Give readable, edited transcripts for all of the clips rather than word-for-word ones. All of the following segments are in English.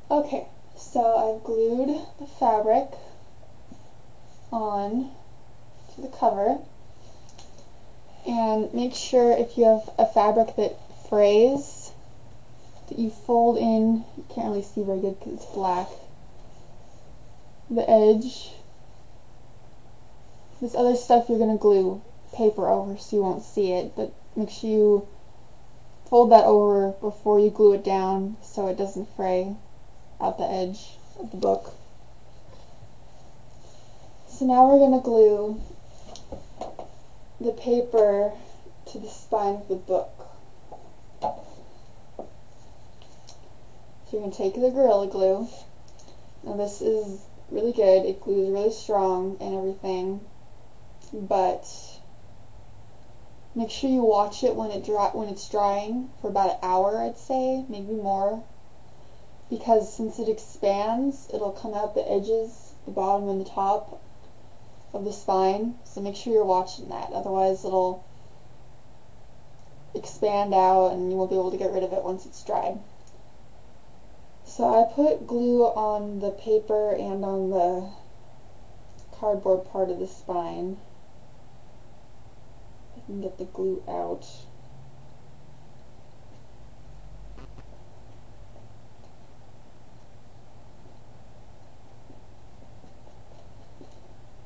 Okay, so I've glued the fabric on to the cover, and make sure if you have a fabric that frays that you fold in, you can't really see very good because it's black, the edge. This other stuff you're going to glue paper over so you won't see it, but make sure you fold that over before you glue it down so it doesn't fray out the edge of the book. So now we're going to glue the paper to the spine of the book. So you're going to take the Gorilla Glue. Now this is really good. It glues really strong and everything, but make sure you watch it when it's drying for about an hour, I'd say, maybe more, because since it expands, it'll come out the edges, the bottom and the top of the spine. So make sure you're watching that, otherwise it'll expand out and you won't be able to get rid of it once it's dried. So I put glue on the paper and on the cardboard part of the spine. I can get the glue out.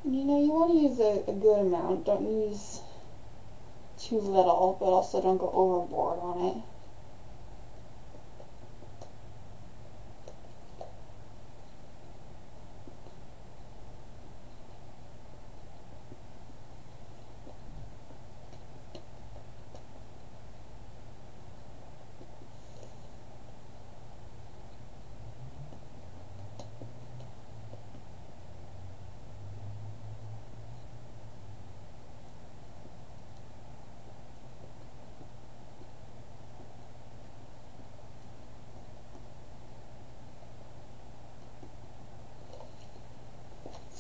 And you know, you want to use a good amount. Don't use too little, but also don't go overboard on it.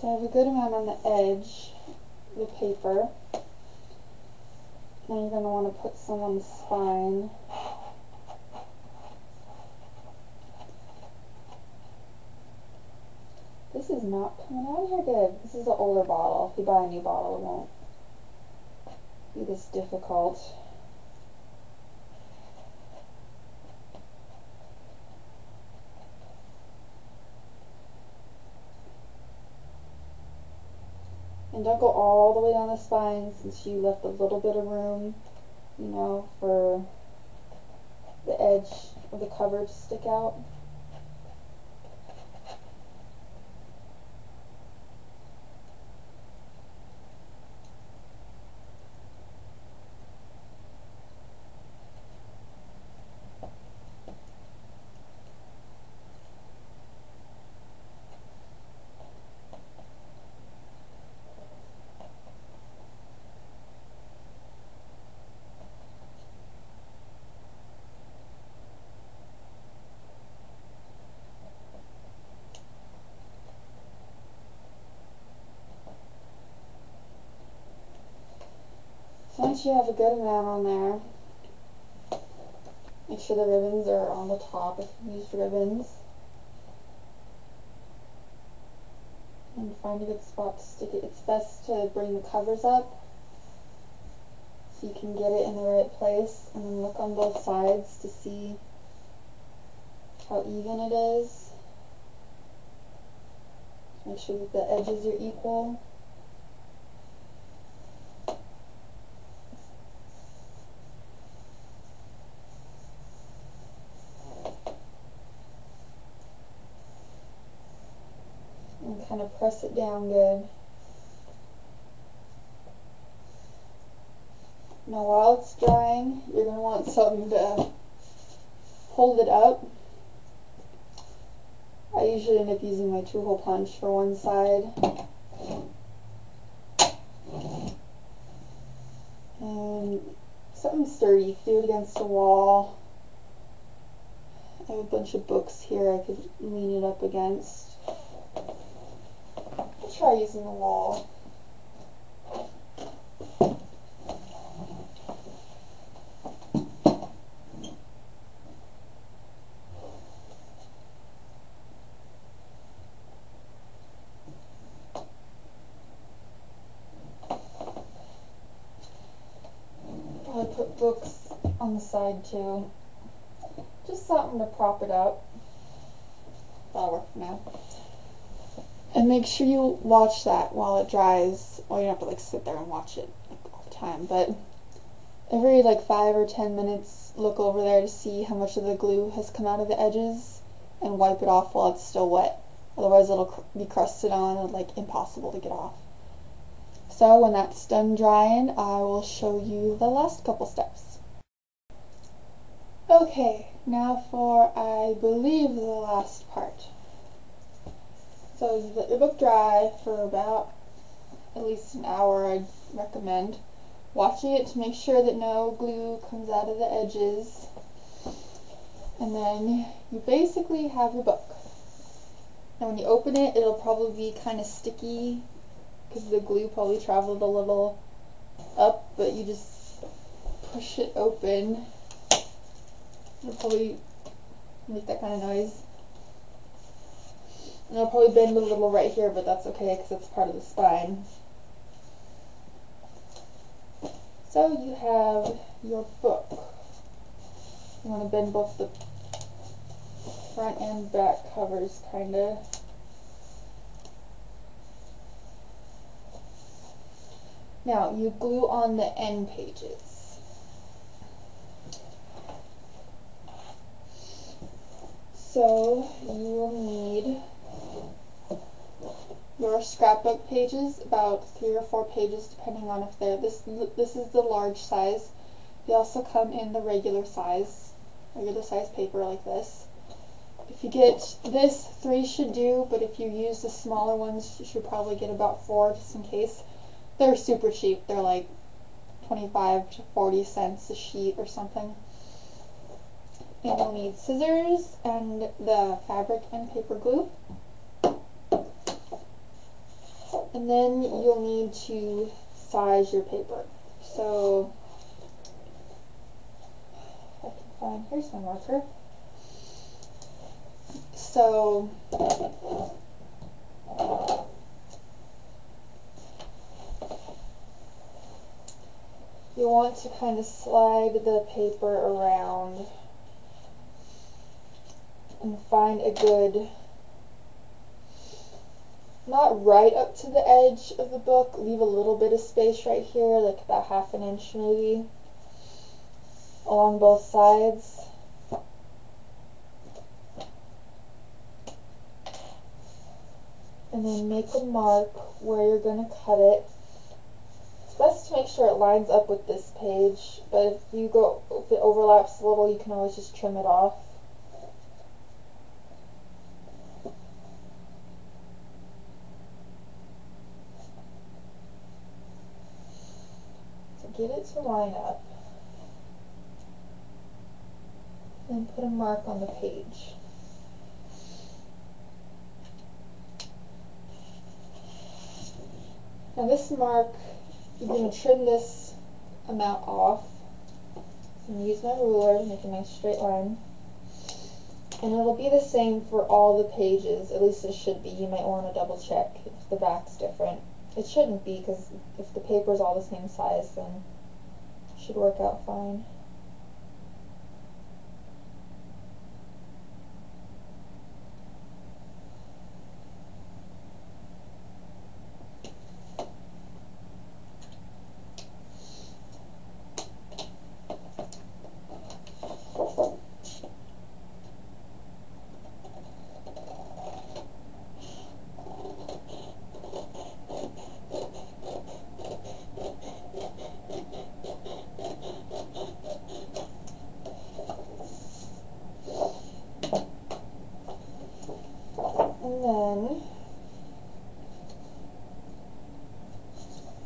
So I have a good amount on the edge of the paper. Now you're going to want to put some on the spine. This is not coming out here good. This is an older bottle. If you buy a new bottle, it won't be this difficult. And don't go all the way down the spine, since you left a little bit of room, you know, for the edge of the cover to stick out. So once you have a good amount on there, make sure the ribbons are on the top if you used ribbons. And find a good spot to stick it. It's best to bring the covers up so you can get it in the right place, and then look on both sides to see how even it is. Make sure that the edges are equal. And kind of press it down good. Now while it's drying, you're going to want something to hold it up. I usually end up using my 2-hole punch for one side. And something sturdy. You can do it against a wall. I have a bunch of books here I could lean it up against. I'll try using the wall. books on the side too. Just something to prop it up. That'll work for now. And make sure you watch that while it dries. Well, you don't have to like sit there and watch it like, all the time, but every like 5 or 10 minutes, look over there to see how much of the glue has come out of the edges and wipe it off while it's still wet. Otherwise it'll be crusted on and like impossible to get off. So when that's done drying, I will show you the last couple steps. Okay, now for, I believe, the last part. So you let your book dry for about at least an hour, I'd recommend. Watching it to make sure that no glue comes out of the edges. And then you basically have your book. Now when you open it, it'll probably be kind of sticky because the glue probably traveled a little up, but you just push it open. It'll probably make that kind of noise. And it'll probably bend a little right here, but that's okay because it's part of the spine. So you have your book. You want to bend both the front and back covers, kinda. Now you glue on the end pages. So you will need your scrapbook pages, about 3 or 4 pages depending on if they're, this is the large size. They also come in the regular size paper like this. If you get this, 3 should do, but if you use the smaller ones, you should probably get about 4 just in case. They're super cheap. They're like 25 to 40 cents a sheet or something. And you'll need scissors and the fabric and paper glue. And then you'll need to size your paper. So, if I can find, here's my marker. So, you want to kind of slide the paper around and find a good, not right up to the edge of the book, leave a little bit of space right here, like about 1/2 inch maybe, along both sides. And then make a mark where you're going to cut it. It's best to make sure it lines up with this page, but if it overlaps a little, you can always just trim it off. So get it to line up. Then put a mark on the page. Now this mark, you're going to trim this amount off. So I'm going to use my ruler to make a nice straight line. And it'll be the same for all the pages, at least it should be. You might want to double check if the back's different. It shouldn't be, because if the paper's all the same size, then it should work out fine.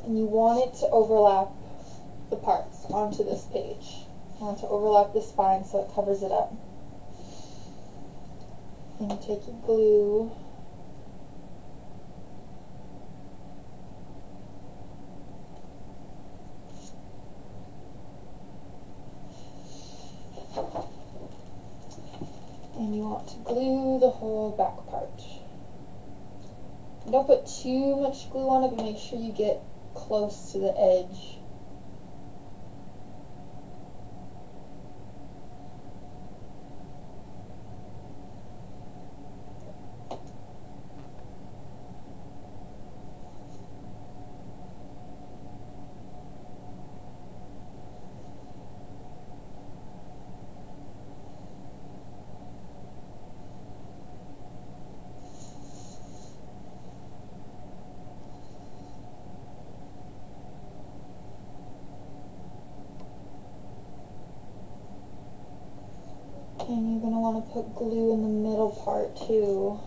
And you want it to overlap the parts onto this page. You want it to overlap the spine so it covers it up. And you take your glue and you want to glue the whole back part. Don't put too much glue on it, but make sure you get close to the edge. And you're going to want to put glue in the middle part too,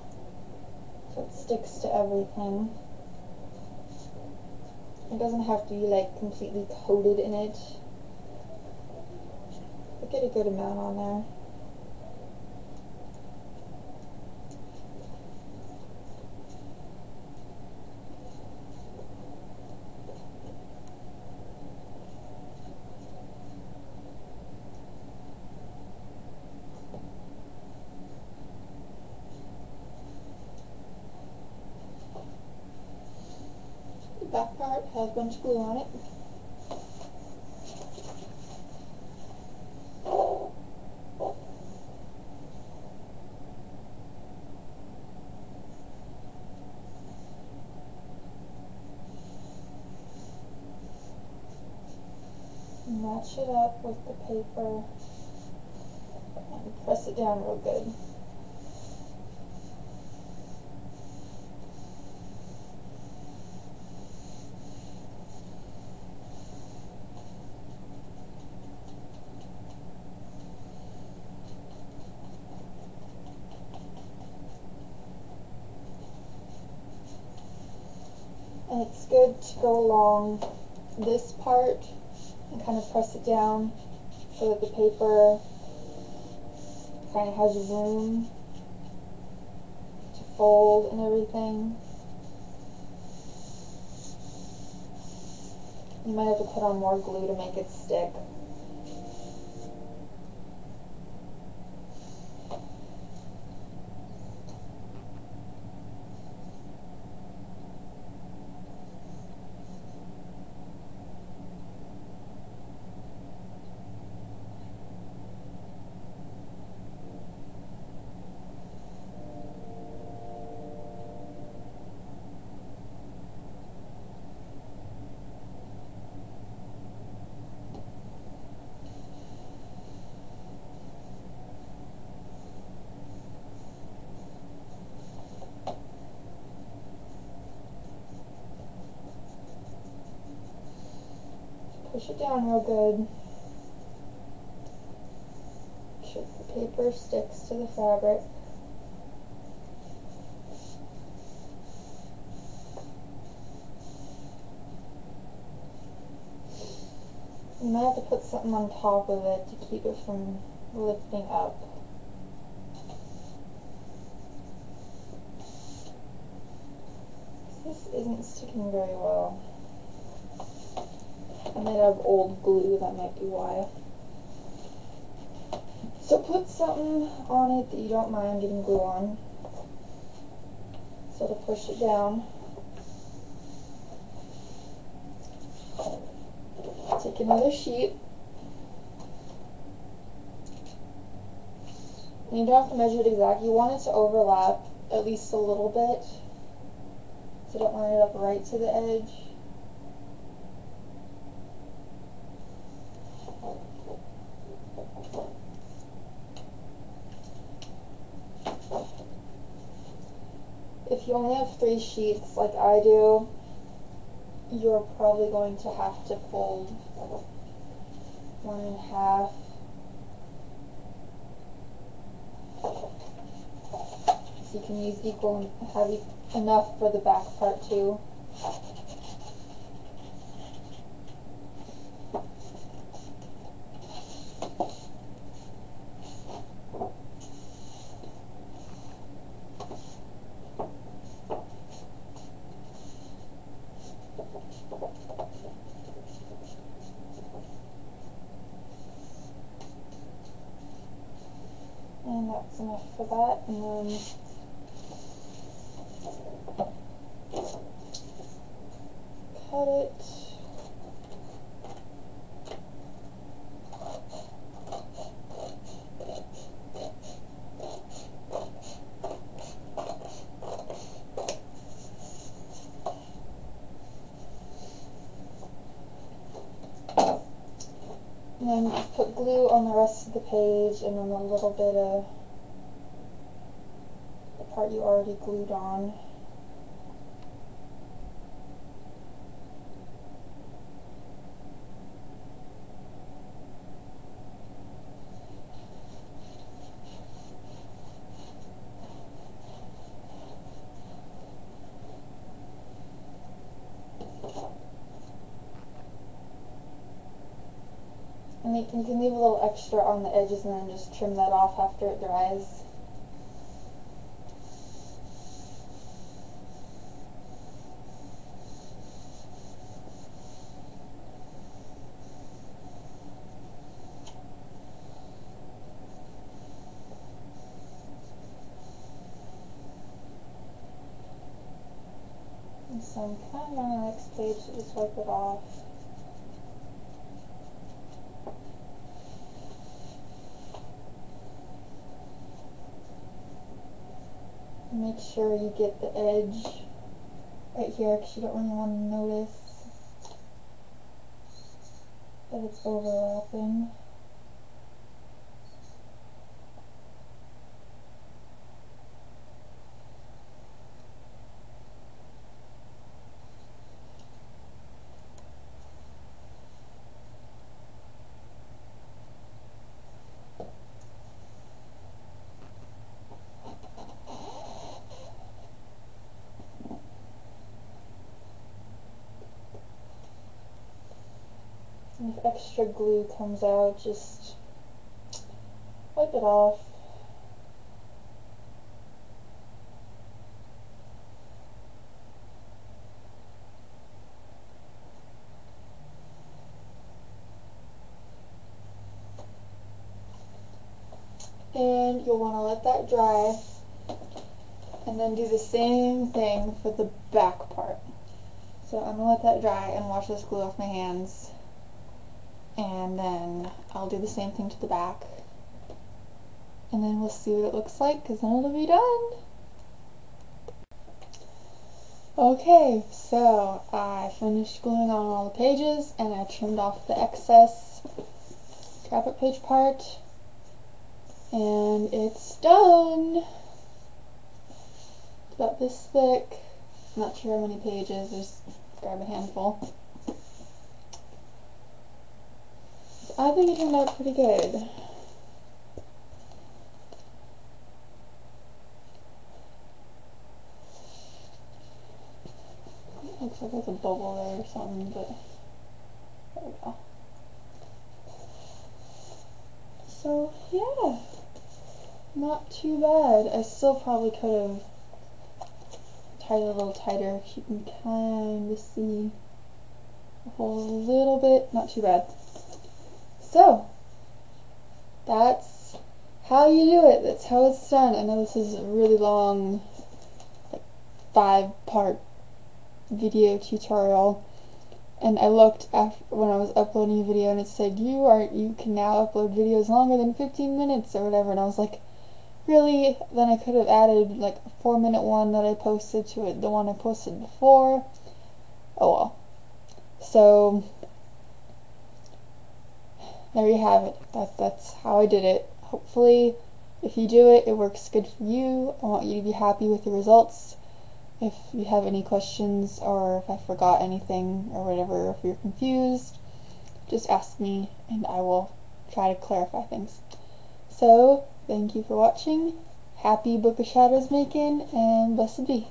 so it sticks to everything. It doesn't have to be like completely coated in it, but get a good amount on there. The back part has a bunch of glue on it. Match it up with the paper and press it down real good. And it's good to go along this part and kind of press it down so that the paper kind of has room to fold and everything. You might have to put on more glue to make it stick. Push it down real good. Make sure the paper sticks to the fabric. You might have to put something on top of it to keep it from lifting up. This isn't sticking very well. I might have old glue, that might be why. So put something on it that you don't mind getting glue on. So to push it down. Take another sheet. And you don't have to measure it exactly. You want it to overlap at least a little bit. So don't line it up right to the edge. If you only have 3 sheets like I do, you're probably going to have to fold 1 1/2. So you can use equal and have enough for the back part too. And that's enough for that. And then cut it. And then just put glue on the rest of the page and then a little bit of the part you already glued on. You can leave a little extra on the edges and then just trim that off after it dries. And so I'm kind of on the next page, so just wipe it off. Make sure you get the edge right here because you don't really want to notice that it's overlapping. And if extra glue comes out, just wipe it off. And you'll want to let that dry and then do the same thing for the back part. So I'm going to let that dry and wash this glue off my hands, and then I'll do the same thing to the back, and then we'll see what it looks like, because then it'll be done. Okay, so I finished gluing on all the pages and I trimmed off the excess graphic page part, and it's done. It's about this thick. I'm not sure how many pages, just grab a handful. I think it turned out pretty good. Looks like there's a bubble there or something, but there we go. So yeah, not too bad. I still probably could have tied it a little tighter. You can kind of see the holes a little bit. Not too bad. So that's how you do it. That's how it's done. I know this is a really long, like 5-part video tutorial, and I looked after when I was uploading a video and it said you can now upload videos longer than 15 minutes or whatever, and I was like, really? Then I could have added like a 4-minute one that I posted to it, the one I posted before. Oh well. So there you have it. That's how I did it. Hopefully if you do it, it works good for you. I want you to be happy with the results. If you have any questions, or if I forgot anything or whatever, if you're confused, just ask me and I will try to clarify things. So, thank you for watching. Happy Book of Shadows making, and blessed be.